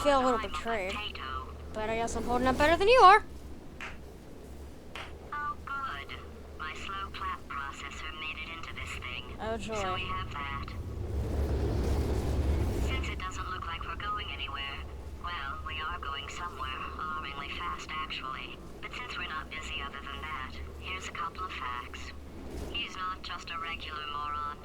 feel a little betrayed. But I guess I'm holding up better than you are. Oh, good. My slow clap processor made it into this thing. Oh, joy. So we have that. Since it doesn't look like we're going anywhere, well, we are going somewhere, alarmingly fast, actually. But since we're not busy other than that, here's a couple of facts. He's not just a regular moron.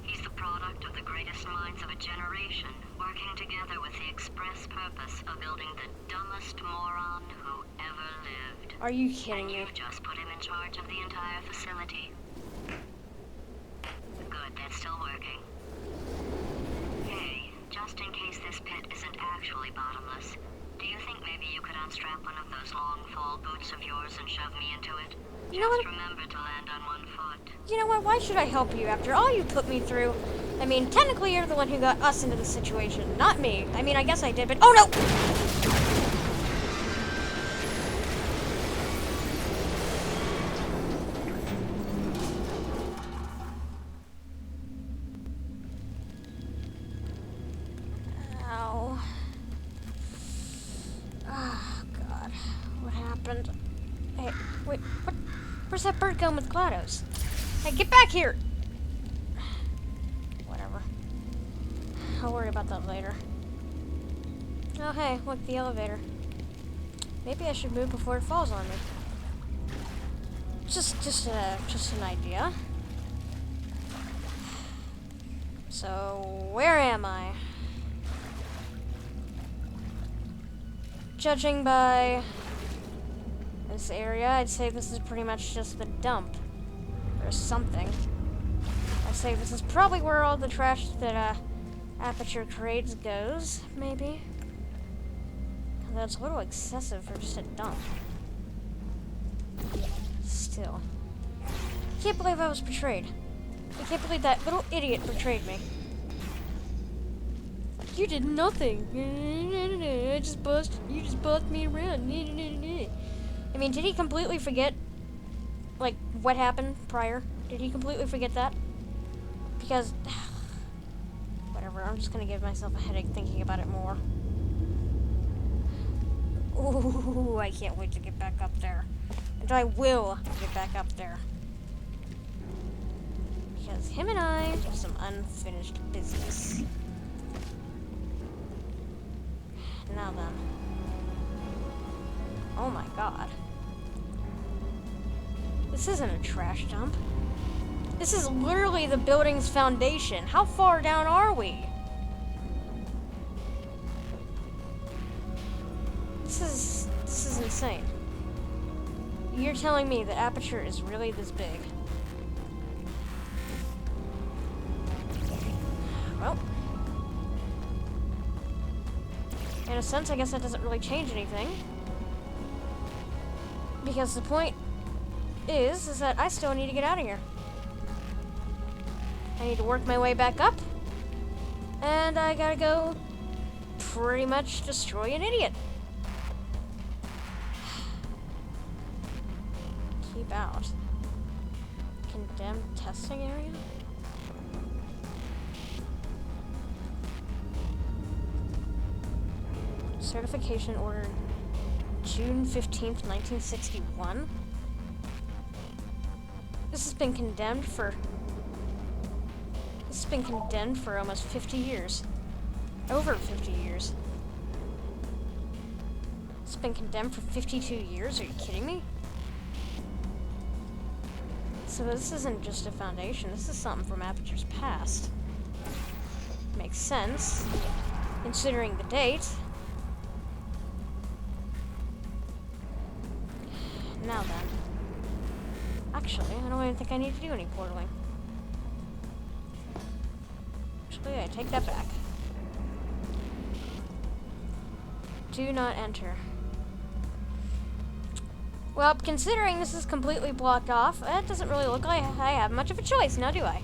He's the product of the greatest minds of a generation, working together with the express purpose of building the dumbest moron who ever lived. Are you kidding And me? you've just put him in charge of the entire facility. Good, that's still working. Hey, just in case this pit isn't actually bottomless, do you think maybe you could unstrap one of those long fall boots of yours and shove me into it? You know what? Just remember to land on one foot. You know what? Why should I help you after all you put me through? I mean, technically you're the one who got us into this situation, not me. I mean, I guess I did, but oh no! Ow. Oh, God. What happened? Hey, wait, what? Where's that bird going with GLaDOS? Hey, get back here! Whatever. I'll worry about that later. Oh, hey, look, the elevator. Maybe I should move before it falls on me. Just an idea. So, where am I? Judging by this area, I'd say this is pretty much just the dump. Or something. I'd say this is probably where all the trash that Aperture creates goes, maybe. That's a little excessive for just a dump. Still. I can't believe I was betrayed. I can't believe that little idiot betrayed me. You did nothing. You just bossed me around. I mean, did he completely forget, like, what happened prior? Did he completely forget that? Because, whatever, I'm just gonna give myself a headache thinking about it more. Ooh, I can't wait to get back up there. And I will get back up there. Because him and I have some unfinished business. Now then. Oh my god. This isn't a trash dump. This is literally the building's foundation. How far down are we? This is insane. You're telling me that Aperture is really this big? Well, in a sense, I guess that doesn't really change anything. Because the point is that I still need to get out of here. I need to work my way back up. And I gotta go pretty much destroy an idiot. Keep out. Condemned testing area? Certification order June 15th, 1961. This has been condemned for almost 50 years. Over 50 years. It's been condemned for 52 years? Are you kidding me? So this isn't just a foundation, this is something from Aperture's past. Makes sense, considering the date. Now then. Actually, I don't even think I need to do any portaling. Actually, I take that back. Do not enter. Well, considering this is completely blocked off, it doesn't really look like I have much of a choice, now do I?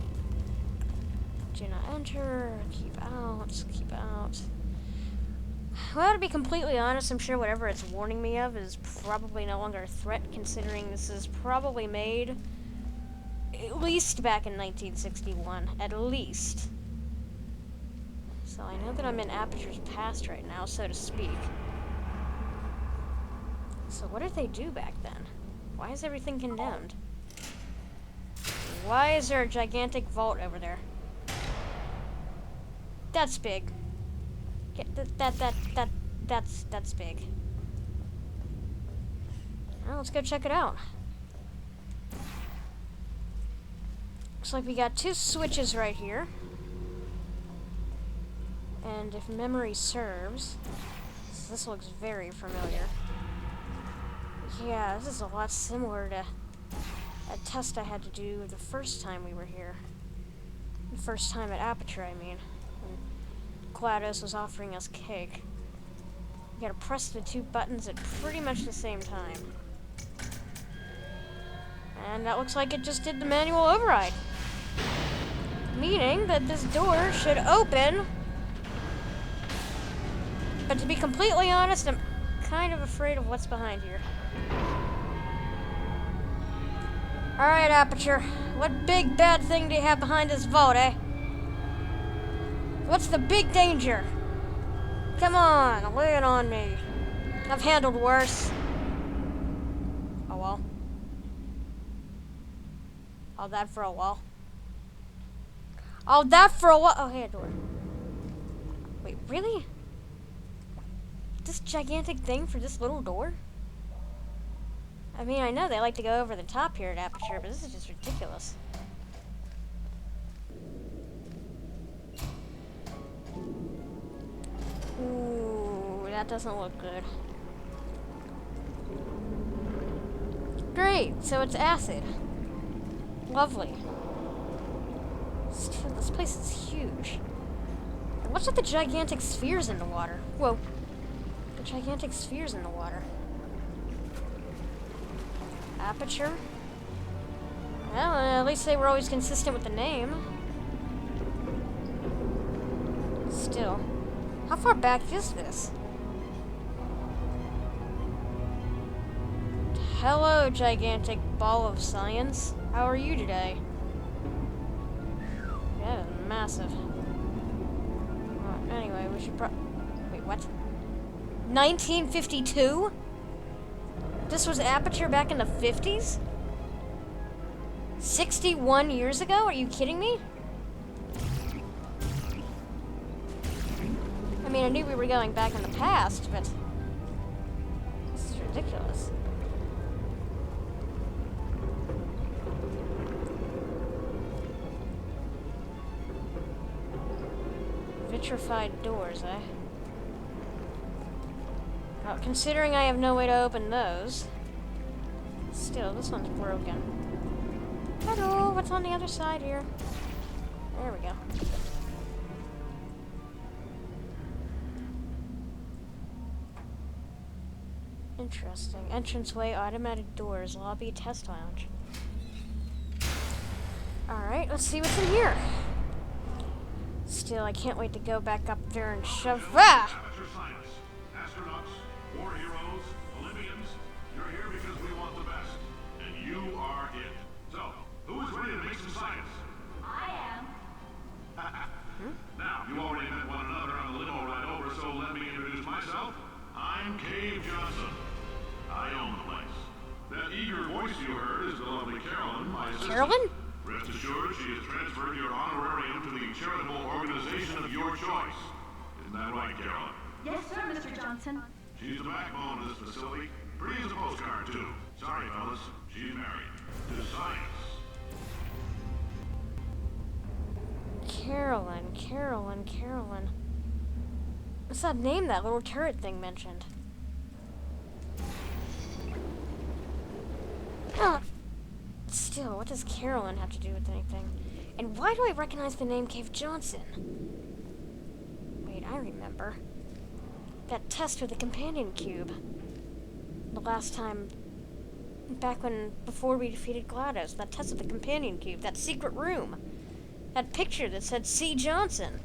Do not enter, keep out, keep out. Well, to be completely honest, I'm sure whatever it's warning me of is probably no longer a threat, considering this is probably made at least back in 1961. At least. So I know that I'm in Aperture's past right now, so to speak. So what did they do back then? Why is everything condemned? Why is there a gigantic vault over there? That's big. That's big. Well, let's go check it out. Looks like we got 2 switches right here. And if memory serves, this looks very familiar. Yeah, this is a lot similar to a test I had to do the first time we were here. The first time at Aperture, I mean. When GLaDOS was offering us cake. You gotta press the 2 buttons at pretty much the same time. And that looks like it just did the manual override. Meaning that this door should open. But to be completely honest, I'm kind of afraid of what's behind here. Alright, Aperture. What big bad thing do you have behind this vault, eh? What's the big danger? Come on, lay it on me. I've handled worse. Oh well. All that for a while. All that for a while. Oh, hey, a door. Wait, really? This gigantic thing for this little door? I mean, I know they like to go over the top here at Aperture, but this is just ridiculous. Ooh, that doesn't look good. Great, so it's acid. Lovely. This place is huge. And what's with the gigantic spheres in the water? Whoa. The gigantic spheres in the water. Aperture? Well, at least they were always consistent with the name. Still. How far back is this? Hello, gigantic ball of science. How are you today? Yeah, massive. Anyway, we should wait, what? 1952? This was Aperture back in the 50s? 61 years ago? Are you kidding me? I mean, I knew we were going back in the past, but this is ridiculous. Vitrified doors, eh? Well, considering I have no way to open those. Still, this one's broken. Hello, what's on the other side here? There we go. Interesting. Entranceway, automatic doors, lobby, test lounge. Alright, let's see what's in here. Still, I can't wait to go back up there and shove. Ah! Astronauts, war heroes, Olympians, you're here because we want the best. And you are it. So, who is ready to make some science? I am. Now, you already met one another on the limo ride over, so let me introduce myself. I'm Cave Johnson. I own the place. That eager voice you heard is the lovely Carolyn, my assistant. Carolyn? Rest assured, she has transferred your honorarium to the charitable organization of your choice. Isn't that right, Carolyn? Yes, sir, Mr. Johnson. She's the backbone of this facility. Pretty as a postcard, too. Sorry, fellas. She's married. To science. Carolyn. What's that name that little turret thing mentioned? Still, what does Carolyn have to do with anything? And why do I recognize the name Cave Johnson? Wait, I remember. That test with the companion cube. The last time, before we defeated GLaDOS, that test with the companion cube, that secret room. That picture that said C. Johnson.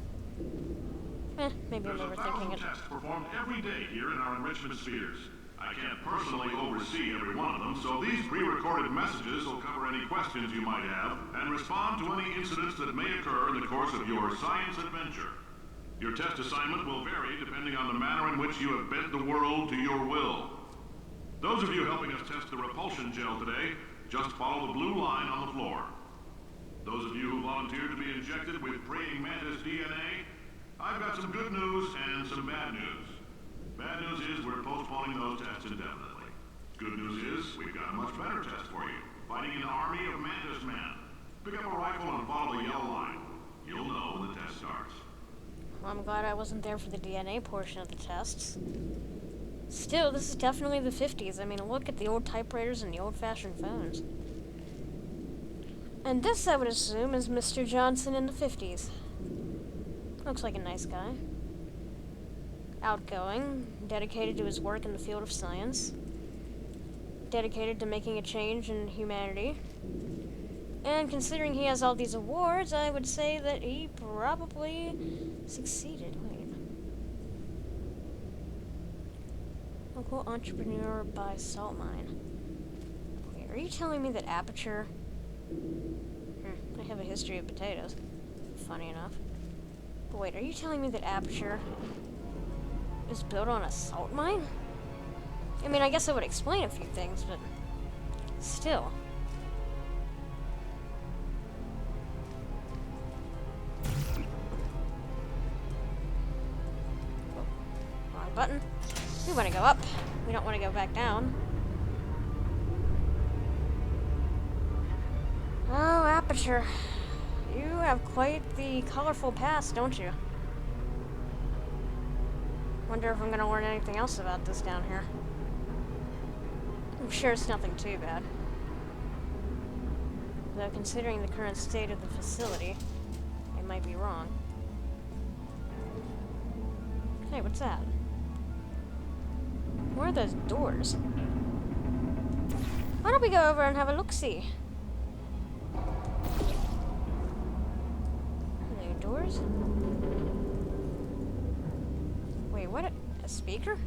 Maybe I'm overthinking it. There's 1,000 tests performed every day here in our enrichment spheres. I can't personally oversee every one of them, so these pre-recorded messages will cover any questions you might have and respond to any incidents that may occur in the course of your science adventure. Your test assignment will vary depending on the manner in which you have bent the world to your will. Those of you helping us test the repulsion gel today, just follow the blue line on the floor. Those of you who volunteered to be injected with praying mantis DNA, I've got some good news and some bad news. Bad news is we're postponing those tests indefinitely. Good news is we've got a much better test for you. Fighting an army of mantis men. Pick up a rifle and follow the yellow line. You'll know when the test starts. Well, I'm glad I wasn't there for the DNA portion of the tests. Still, this is definitely the 50s. I mean, look at the old typewriters and the old-fashioned phones. And this, I would assume, is Mr. Johnson in the 50s. Looks like a nice guy. Outgoing, dedicated to his work in the field of science, dedicated to making a change in humanity. And considering he has all these awards, I would say that he probably succeeded. Wait. Local entrepreneur by salt mine. Wait, are you telling me that Aperture... I have a history of potatoes. Funny enough. But wait, are you telling me that Aperture is built on a salt mine? I mean, I guess that would explain a few things, but still. Wrong button. We want to go up. We don't want to go back down. Oh, Aperture. You have quite the colorful past, don't you? Wonder if I'm gonna learn anything else about this down here. I'm sure it's nothing too bad. Though considering the current state of the facility, I might be wrong. Hey, what's that? Where are those doors? Why don't we go over and have a look-see? Are there doors? Wait, what? A speaker?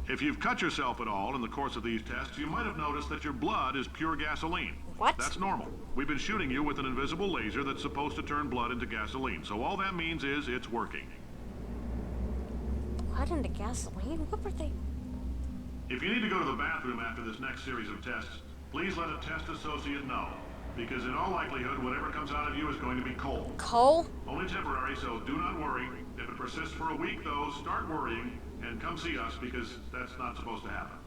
If you've cut yourself at all in the course of these tests, you might have noticed that your blood is pure gasoline. What? That's normal. We've been shooting you with an invisible laser that's supposed to turn blood into gasoline, so all that means is it's working. Blood into gasoline? What were they? If you need to go to the bathroom after this next series of tests, please let a test associate know. Because in all likelihood, whatever comes out of you is going to be coal. Coal? Only temporary, so do not worry. If it persists for a week, though, start worrying and come see us because that's not supposed to happen.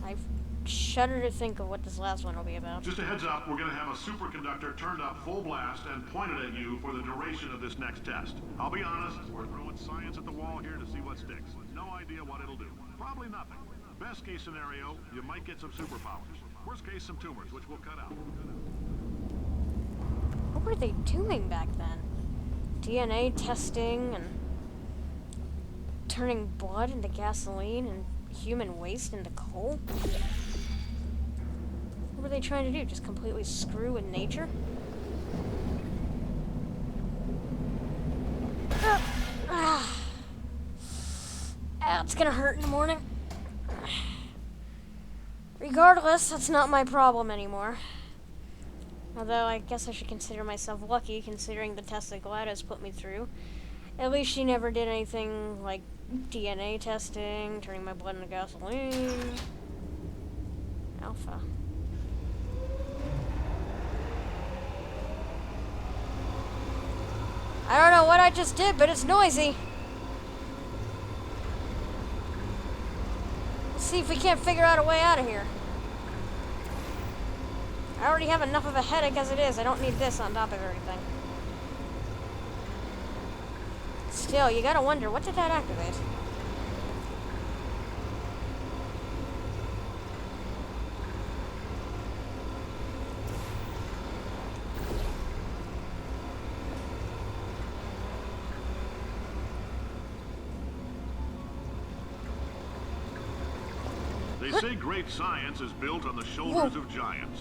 I shudder to think of what this last one will be about. Just a heads up, we're going to have a superconductor turned up full blast and pointed at you for the duration of this next test. I'll be honest, we're throwing science at the wall here to see what sticks. No idea what it'll do. Probably nothing. Best case scenario, you might get some superpowers. Worst case, some tumors, which we'll cut out. What were they doing back then? DNA testing and turning blood into gasoline and human waste into coal? What were they trying to do? Just completely screw with nature? It's gonna hurt in the morning. Regardless, that's not my problem anymore. Although I guess I should consider myself lucky considering the test that Gladys put me through. At least she never did anything like DNA testing, turning my blood into gasoline. Alpha. I don't know what I just did, but it's noisy. Let's see if we can't figure out a way out of here. I already have enough of a headache as it is. I don't need this on top of everything. Still, you gotta wonder, what did that activate? They say great science is built on the shoulders of giants.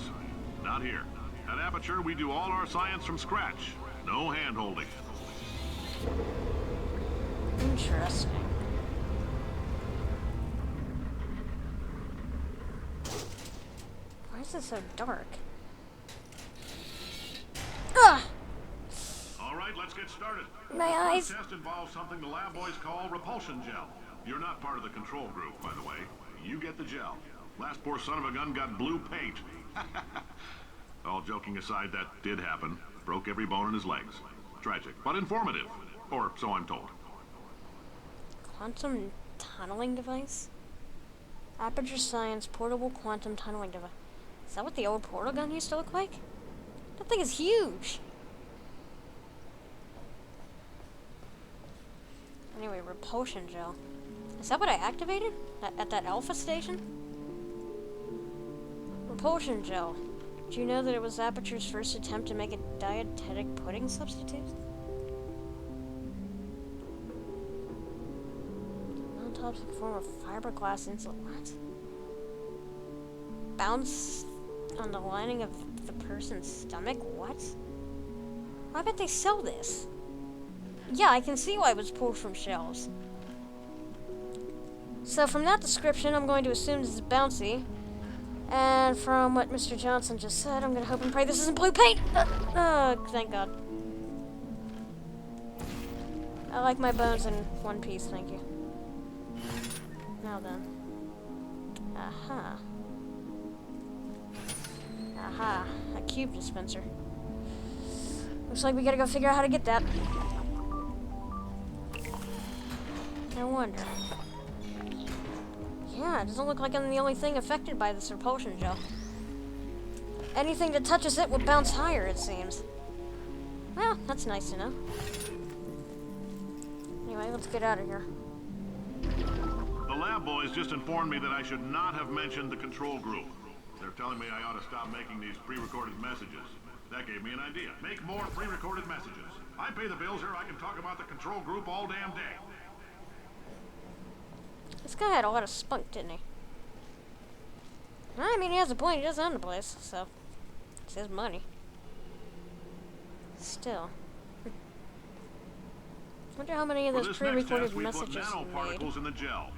Not here. At Aperture, we do all our science from scratch. No hand-holding. Interesting. Why is it so dark? Ugh! All right. right, let's get started. My The eyes. first test involves something the lab boys call repulsion gel. You're not part of the control group, by the way. You get the gel. Last poor son of a gun got blue paint. All joking aside, that did happen. Broke every bone in his legs. Tragic, but informative. Or so I'm told. Quantum tunneling device? Aperture Science portable quantum tunneling device. Is that what the old portal gun used to look like? That thing is huge! Anyway, repulsion gel. Is that what I activated? At that alpha station? Repulsion gel. Do you know that it was Aperture's first attempt to make a dietetic pudding substitute? Non-toxic form of fiberglass insulate. What? Bounce on the lining of the person's stomach? What? I bet they sell this. Yeah, I can see why it was pulled from shelves. So from that description, I'm going to assume this is bouncy. And from what Mr. Johnson just said, I'm going to hope and pray this isn't blue paint! Thank God. I like my bones in one piece, thank you. Now then. Aha. Aha. A cube dispenser. Looks like we gotta go figure out how to get that. I wonder. Yeah, it doesn't look like I'm the only thing affected by this repulsion gel. Anything that touches it will bounce higher, it seems. Well, that's nice to know. Anyway, let's get out of here. The lab boys just informed me that I should not have mentioned the control group. They're telling me I ought to stop making these pre-recorded messages. That gave me an idea. Make more pre-recorded messages. I pay the bills here, I can talk about the control group all damn day. This guy had a lot of spunk, didn't he? I mean, he has a point. He does own the place, so it's his money. Still. Wonder how many of For those this next pre-recorded test, we put messages nanoparticles made. in the gel.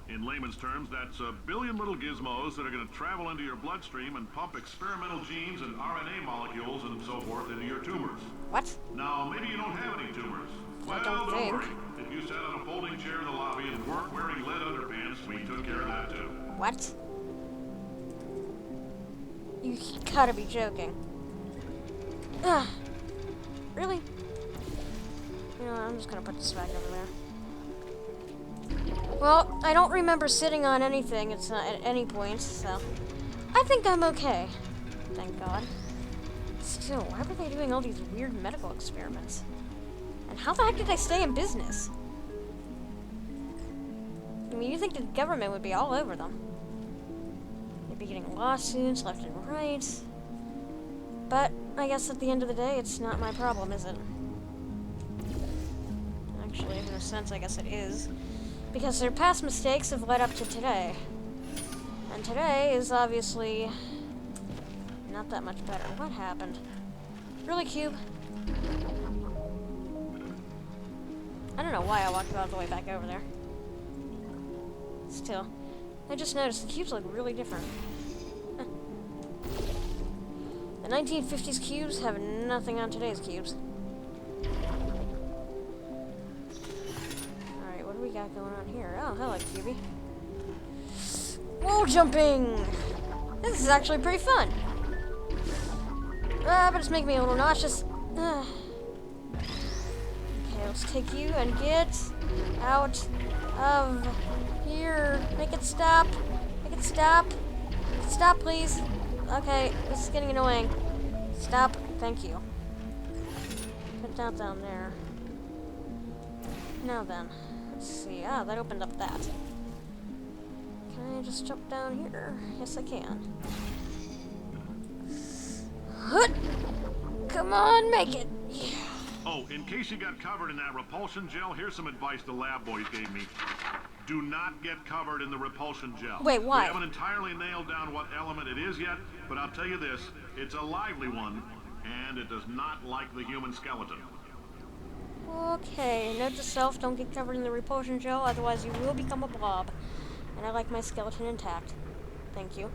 In layman's terms, that's a billion little gizmos that are going to travel into your bloodstream and pump experimental genes and RNA molecules and so forth into your tumors. What? Now, maybe you don't have any tumors. Well, don't think. worry. If you sat on a folding chair in the lobby and weren't wearing lead underpants, we took care of that too. What? You gotta be joking. Ugh. Really? You know what, I'm just gonna put this back over there. Well, I don't remember sitting on anything at any point, so I think I'm okay. Thank God. Still, why were they doing all these weird medical experiments? And how the heck did they stay in business? I mean, you think the government would be all over them. They'd be getting lawsuits left and right. But I guess at the end of the day, it's not my problem, is it? Actually, in a sense, I guess it is. Because their past mistakes have led up to today. And today is obviously not that much better. What happened? Really, Cube? I don't know why I walked all the way back over there. Still, I just noticed the cubes look really different. The 1950s cubes have nothing on today's cubes. Alright, what do we got going on here? Oh, hello, Cubie. Wall jumping! This is actually pretty fun. But it's making me a little nauseous. Okay, let's take you and get out of here. Make it stop. Make it stop. Stop, please. Okay, this is getting annoying. Stop. Thank you. Put that down there. Now then, let's see. Ah, that opened up that. Can I just jump down here? Yes, I can. Hut! Come on, make it. Yeah. Oh, in case you got covered in that repulsion gel, here's some advice the lab boys gave me. Do not get covered in the repulsion gel. Wait, why? We haven't entirely nailed down what element it is yet, but I'll tell you this, it's a lively one, and it does not like the human skeleton. Okay, note to self, don't get covered in the repulsion gel, otherwise you will become a blob. And I like my skeleton intact. Thank you.